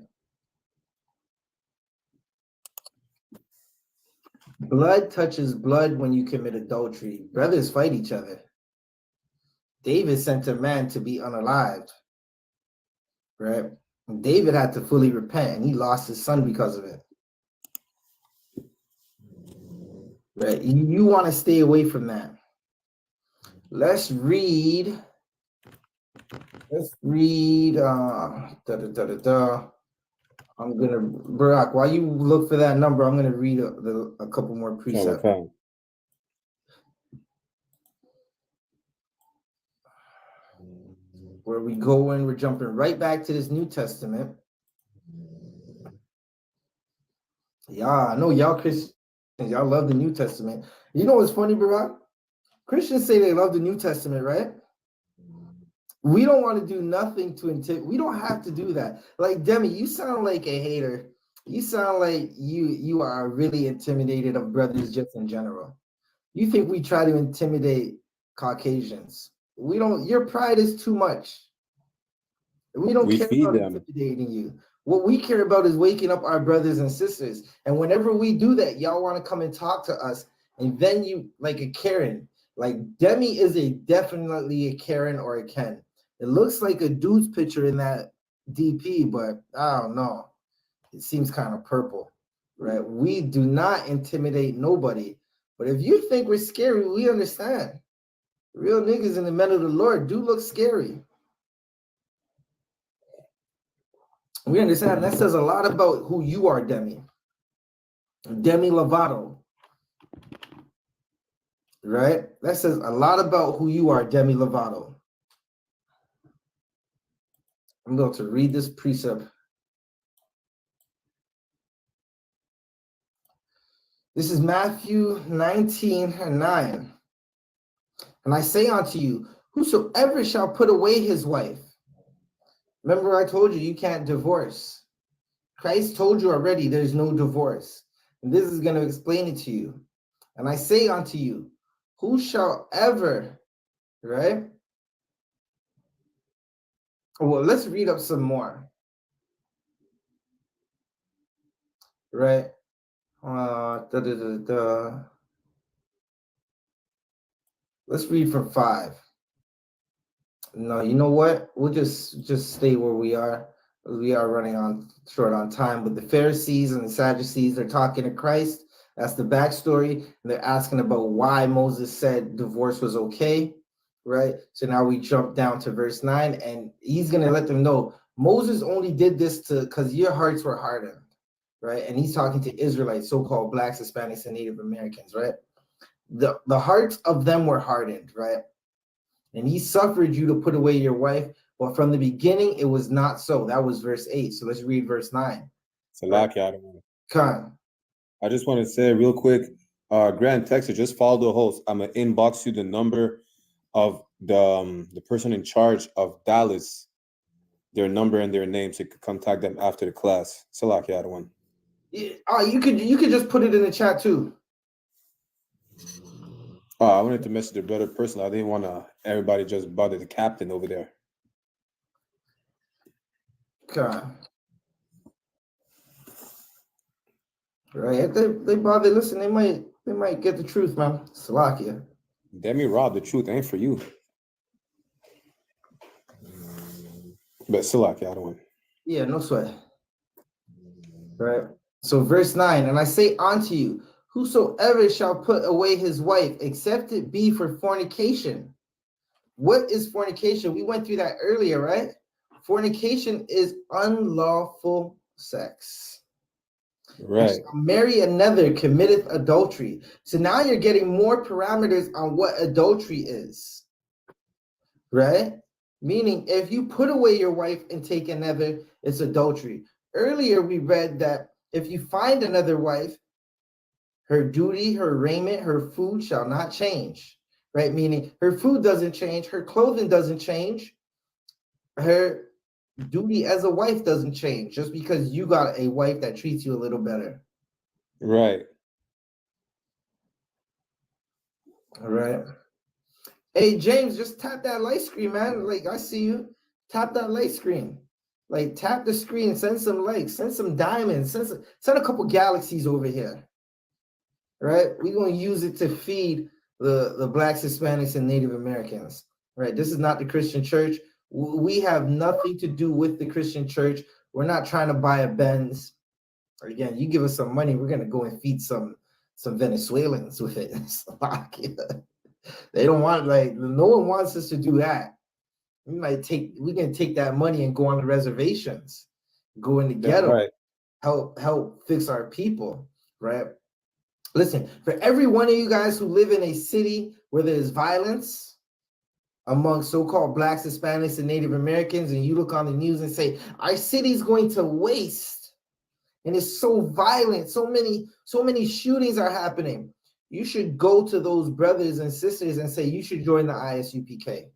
Speaker 3: Blood touches blood when you commit adultery. Brothers fight each other. David sent a man to be unalived, right? And David had to fully repent, and he lost his son because of it. Right? You want to stay away from that. Let's read. I'm gonna, Barack, while you look for that number, I'm gonna read a couple more precepts.
Speaker 6: Okay.
Speaker 3: Where we go in, we're jumping right back to this New Testament. Yeah, I know y'all Christians, y'all love the New Testament. You know what's funny, Barack? Christians say they love the New Testament, right? We don't want to do nothing to intimidate. We don't have to do that. Like, Demi, you sound like a hater. You sound like you are really intimidated of brothers just in general. You think we try to intimidate Caucasians. We don't. Your pride is too much. We don't care about intimidating you. What we care about is waking up our brothers and sisters. And whenever we do that, y'all want to come and talk to us. And then you, like a Karen. Like, Demi is definitely a Karen or a Ken. It looks like a dude's picture in that DP, but I don't know. It seems kind of purple, right? We do not intimidate nobody. But if you think we're scary, we understand. Real niggas and the men of the Lord do look scary. We understand. That says a lot about who you are, Demi. Demi Lovato. Right? That says a lot about who you are, Demi Lovato. I'm going to read this precept. This is Matthew 19:9. And I say unto you, whosoever shall put away his wife. Remember I told you, you can't divorce. Christ told you already there's no divorce. And this is going to explain it to you. And I say unto you, who shall ever, right? Well, let's read up some more. Right? Let's read from 5. No, you know what? We'll just stay where we are. We are running short on time. But the Pharisees and the Sadducees are talking to Christ. That's the backstory. And they're asking about why Moses said divorce was okay. Right? So now we jump down to verse 9, and he's going to let them know Moses only did this because your hearts were hardened. Right? And he's talking to Israelites, so-called Blacks, Hispanics, and Native Americans. Right? The hearts of them were hardened. Right? And he suffered you to put away your wife, But from the beginning, it was not so. That was verse 8. So let's read verse 9.
Speaker 6: Salakia.
Speaker 3: Khan.
Speaker 6: I just want to say real quick, Grant Texas, just follow the host. I'm gonna inbox you the number of the person in charge of Dallas, their number and their name, so you could contact them after the class. Salakia, one.
Speaker 3: Yeah, you could just put it in the chat too.
Speaker 6: I wanted to message the brother personally. I didn't want everybody just bother the captain over there.
Speaker 3: Okay. Right. If they bother listen, they might get the truth, man. Salakia.
Speaker 6: Demi Rob, the truth ain't for you. But Salakia, I don't want.
Speaker 3: Yeah, no sweat. Right. So verse 9, and I say unto you, whosoever shall put away his wife, except it be for fornication. What is fornication? We went through that earlier, right? Fornication is unlawful sex.
Speaker 6: Right.
Speaker 3: Marry another committeth adultery. So now you're getting more parameters on what adultery is. Right? Meaning if you put away your wife and take another, it's adultery. Earlier we read that if you find another wife, her duty, her raiment, her food shall not change. Right? Meaning her food doesn't change, her clothing doesn't change, her duty as a wife doesn't change just because you got a wife that treats you a little better.
Speaker 6: Right.
Speaker 3: All right. Hey, James, just tap that light screen, man. Like, I see you. Tap that light screen. Like, tap the screen, send some likes, send some diamonds, send a couple galaxies over here. Right? We're going to use it to feed the Blacks, Hispanics, and Native Americans. Right? This is not the Christian church. We have nothing to do with the Christian church. We're not trying to buy a Benz. Again, you give us some money, we're going to go and feed some Venezuelans with it. They don't want, like, no one wants us to do that. We can take that money and go on the reservations, go in the ghetto,
Speaker 6: right.
Speaker 3: help fix our people, right? Listen, for every one of you guys who live in a city where there's violence among so-called Blacks, Hispanics, and Native Americans, and you look on the news and say, our city's going to waste, and it's so violent, so many shootings are happening. You should go to those brothers and sisters and say, you should join the I.S.U.P.K.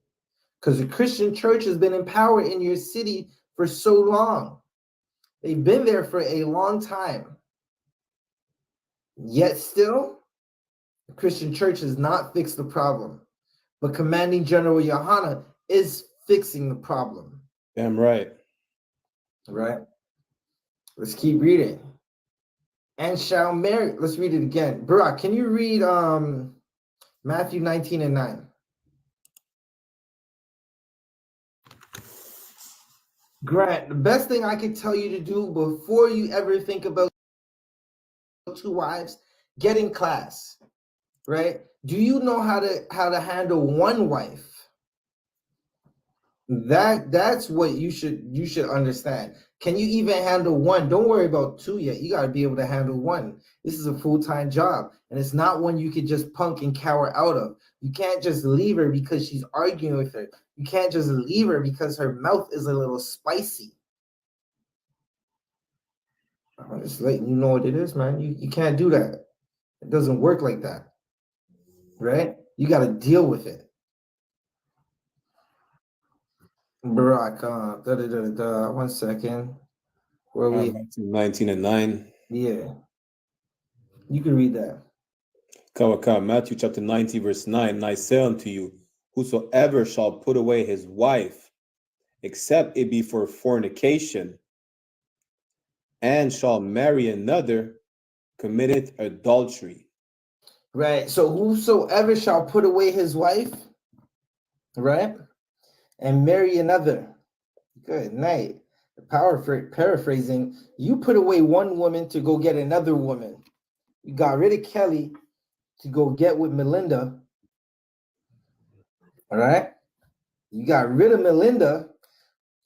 Speaker 3: Because the Christian church has been in power in your city for so long. They've been there for a long time. Yet still, the Christian church has not fixed the problem. But Commanding General YAHANNA is fixing the problem.
Speaker 6: Damn right.
Speaker 3: Right? Let's keep reading. And shall marry. Let's read it again. Barak, can you read Matthew 19 and 9? Grant, the best thing I could tell you to do before you ever think about 2 wives, get in class, right? Do you know how to handle 1 wife? That's what you should understand. Can you even handle 1? Don't worry about 2 yet. You got to be able to handle 1. This is a full-time job, and it's not one you could just punk and cower out of. You can't just leave her because she's arguing with her. You can't just leave her because her mouth is a little spicy. I'm just letting you know what it is, man. You can't do that. It doesn't work like that, right? You got to deal with it. Barak, 1 second. Where we?
Speaker 6: 19 and 9.
Speaker 3: Yeah. You can read that.
Speaker 6: Kawaka, Matthew chapter 19, verse 9. And I say unto you, whosoever shall put away his wife, except it be for fornication, and shall marry another, committeth adultery.
Speaker 3: Right. So whosoever shall put away his wife, right, and marry another. Good night. Paraphrasing, you put away 1 woman to go get another woman. You got rid of Kelly to go get with Melinda. All right. You got rid of Melinda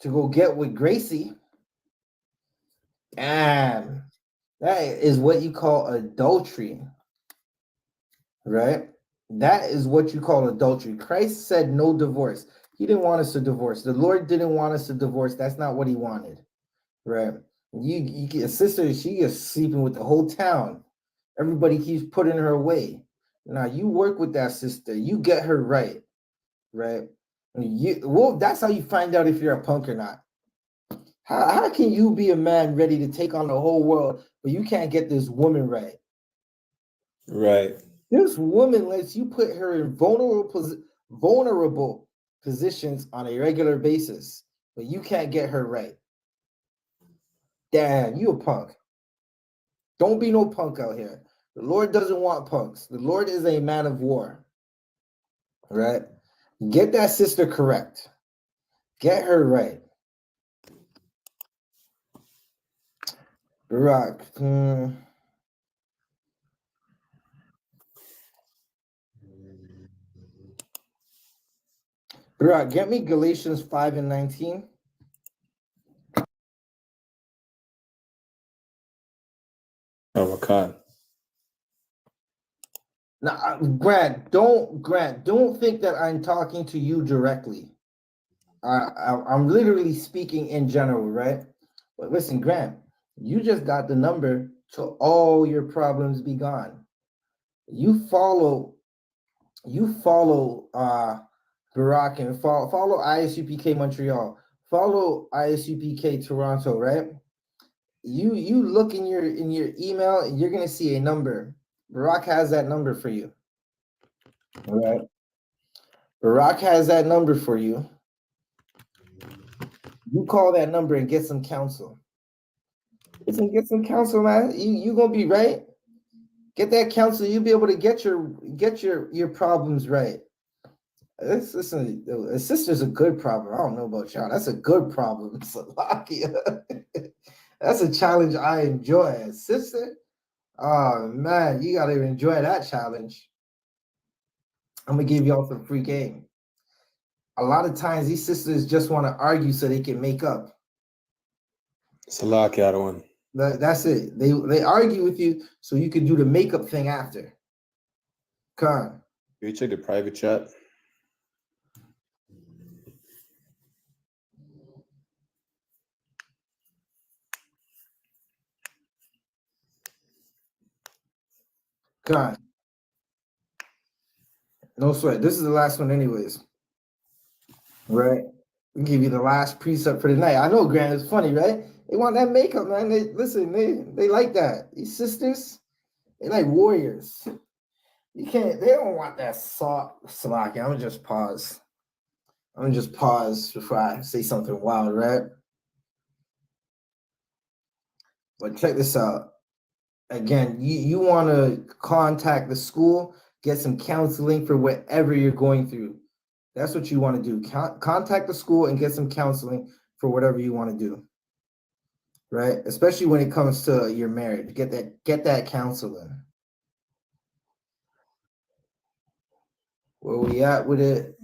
Speaker 3: to go get with Gracie. And that is what you call adultery. Right? That is what you call adultery. Christ said no divorce. He didn't want us to divorce. The Lord didn't want us to divorce. That's not what he wanted, right? You get a sister, she is sleeping with the whole town. Everybody keeps putting her away. Now you work with that sister. You get her right, right? That's how you find out if you're a punk or not. How can you be a man ready to take on the whole world, but you can't get this woman right?
Speaker 6: Right.
Speaker 3: This woman lets you put her in vulnerable positions on a regular basis, but you can't get her right. Damn, you a punk. Don't be no punk out here. The Lord doesn't want punks. The Lord is a man of war. Right? Get that sister correct. Get her right. Rock. Rock, get me Galatians 5 and 19.
Speaker 6: Oh, God.
Speaker 3: Now, Grant, don't think that I'm talking to you directly. I'm literally speaking in general, right? But listen, Grant, you just got the number to all your problems be gone. You follow Barack and follow ISUPK Montreal, follow ISUPK Toronto, right? You look in your email and you're gonna see a number. Barack has that number for you. All right. Barack has that number for you. You call that number and get some counsel. Get some counsel, man. You gonna be right. Get that counsel. You'll be able to get your problems right. Listen, a sister's a good problem. I don't know about y'all. That's a good problem, Slovakia. That's a challenge I enjoy. Sister, oh man, you gotta enjoy that challenge. I'm gonna give y'all some free game. A lot of times these sisters just want to argue so they can make up.
Speaker 6: Slovakia one.
Speaker 3: That's it. They argue with you so you can do the makeup thing after. Con.
Speaker 6: You check the private chat.
Speaker 3: Con. No sweat. This is the last one, anyways. Right? I'll give you the last precept for the night. I know, Grant, it's funny, right? They want that makeup, man. They like that. These sisters, they like warriors. They don't want that soft slack. I'm gonna just pause. Before I say something wild, right? But check this out. Again, you want to contact the school, get some counseling for whatever you're going through. That's what you want to do. Contact the school and get some counseling for whatever you want to do. Right? Especially when it comes to your marriage. Get that counseling. Where we at with it?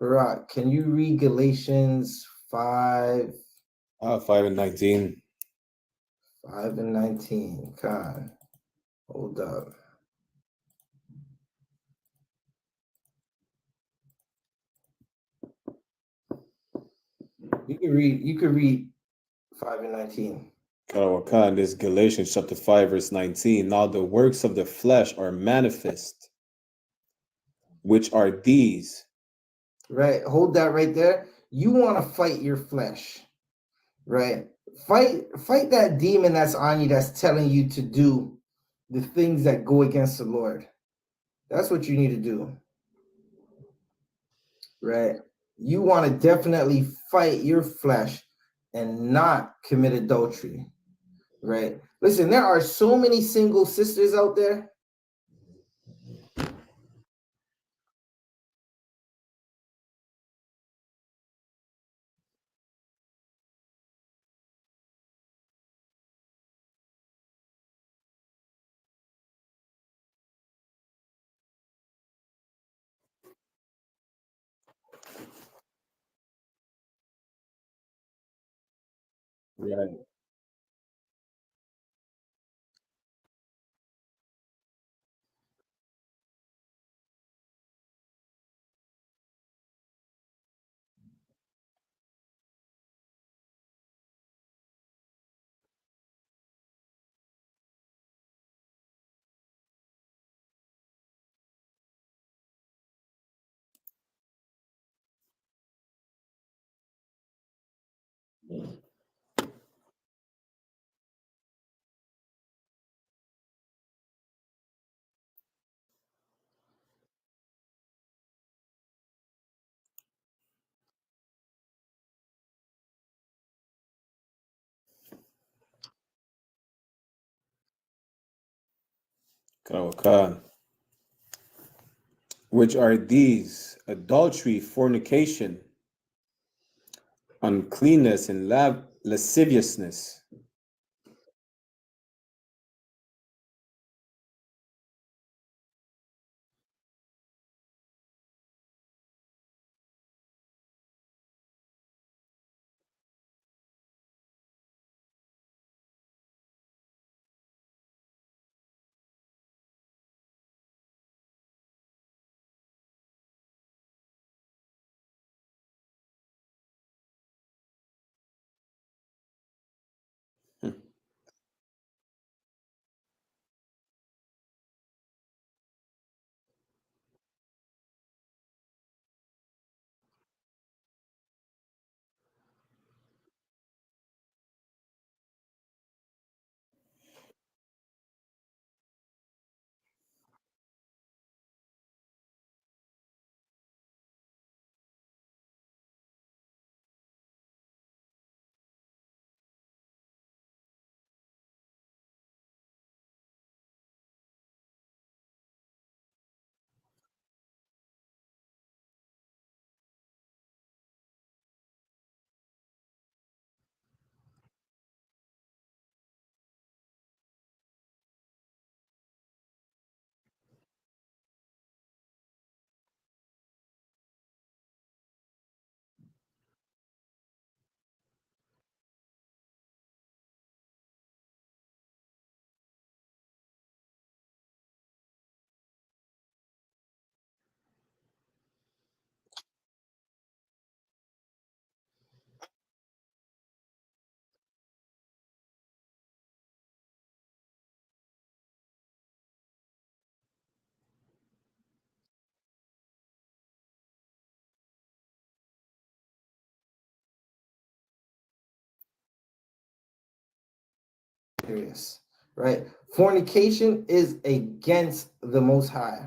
Speaker 3: Barack, can you read Galatians 5?
Speaker 6: 5 and 19.
Speaker 3: 5 and 19. God, hold up. You could read 5 and 19.
Speaker 6: God, this Galatians chapter 5, verse 19. Now the works of the flesh are manifest, which are these.
Speaker 3: Right, hold that right there. You want to fight your flesh, right? Fight that demon that's on you that's telling you to do the things that go against the Lord. That's what you need to do. Right? You want to definitely fight your flesh and not commit adultery. Right? Listen, there are so many single sisters out there.
Speaker 6: Right. Karawakan. Which are these: adultery, fornication, uncleanness, and lasciviousness.
Speaker 3: Right? Fornication is against the Most High,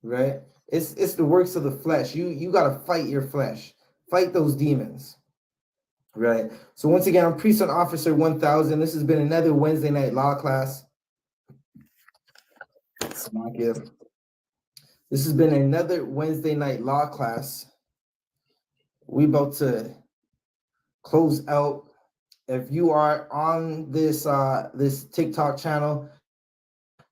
Speaker 3: right? It's the works of the flesh. You gotta fight your flesh, fight those demons, right? So once again, I'm Priest and Officer 1000. This has been another Wednesday night law class. This has been another Wednesday night law class. We about to close out. If you are on this this TikTok channel,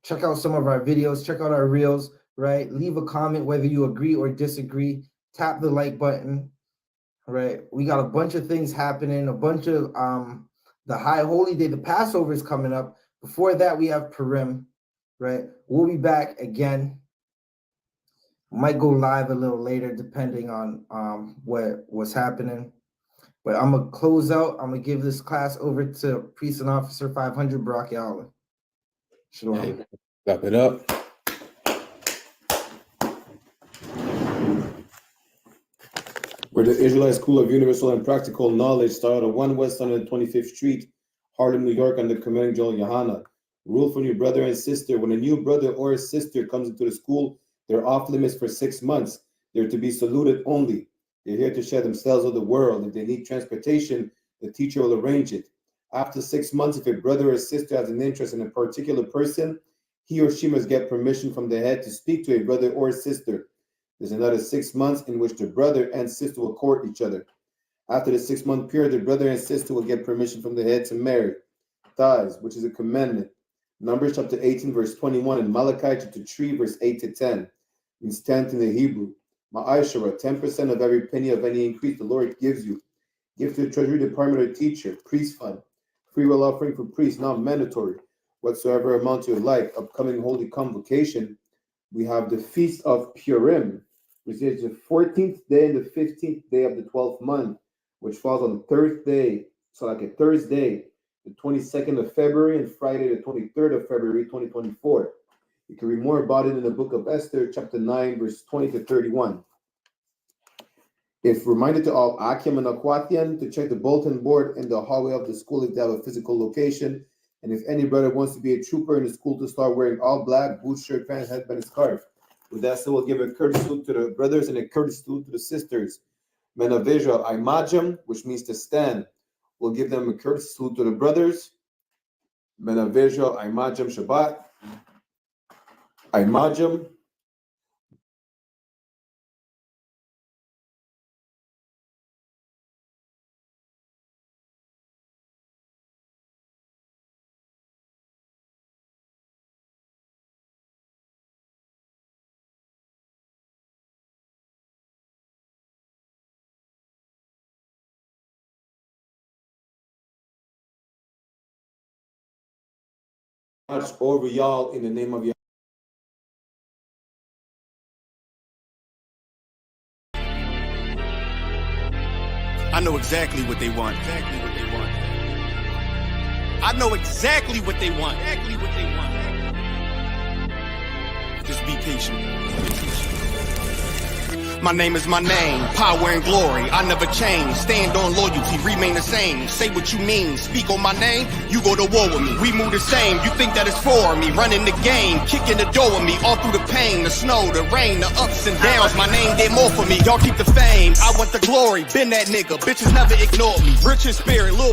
Speaker 3: check out some of our videos, check out our reels, right? Leave a comment whether you agree or disagree. Tap the like button, right? We got a bunch of things happening, a bunch of the High Holy Day, the Passover is coming up. Before that, we have Purim, right? We'll be back again. Might go live a little later depending on what's happening. But I'm gonna close out. I'm gonna give this class over to Priest and Officer 500 Barak Yahweh. Shalom.
Speaker 6: Wrap it up. We're the Israelite School of Universal and Practical Knowledge, started at 1 West 125th Street, Harlem, New York, under commanding General YAHANNA. Rule for your brother and sister. When a new brother or sister comes into the school, they're off limits for 6 months. They're to be saluted only. They're here to share themselves with the world. If they need transportation, the teacher will arrange it. After 6 months, if a brother or sister has an interest in a particular person, he or she must get permission from the head to speak to a brother or sister. There's another 6 months in which the brother and sister will court each other. After the 6 month period, the brother and sister will get permission from the head to marry. Tithes, which is a commandment. Numbers chapter 18, verse 21, and Malachi chapter 3, verse 8 to 10. Means 10th in the Hebrew. Ma'ashara, 10% of every penny of any increase the Lord gives you. Give to the Treasury Department or teacher, priest fund. Free will offering for priests, not mandatory. Whatsoever amount you like. Upcoming holy convocation. We have the Feast of Purim, which is the 14th day and the 15th day of the 12th month, which falls on the Thursday, the 22nd of February, and Friday, the 23rd of February, 2024. You can read more about it in the book of Esther, chapter 9, verse 20 to 31.
Speaker 7: If reminded to all Akim and Akwathian to check the bulletin board in the hallway of the school if they have a physical location. And if any brother wants to be a trooper in the school, to start wearing all black, boots, shirt, pants, headband, and scarf. With that said, we'll give a courteous salute to the brothers and a courteous salute to the sisters. Menaveja Imajam, which means to stand. We'll give them a courteous salute to the brothers. Menaveja Imajam Shabbat. Imajam. Over y'all in the name of Yah.
Speaker 8: I know exactly what they want. I know exactly what they want. Just be patient. My name is my name, power and glory, I never change. Stand on loyalty, remain the same. Say what you mean, speak on my name, you go to war with me. We move the same, you think that it's for me. Running the game, kicking the door with me. All through the pain, the snow, the rain, the ups and downs. My name did more for me, y'all keep the fame. I want the glory, been that nigga, bitches never ignored me. Rich in spirit, little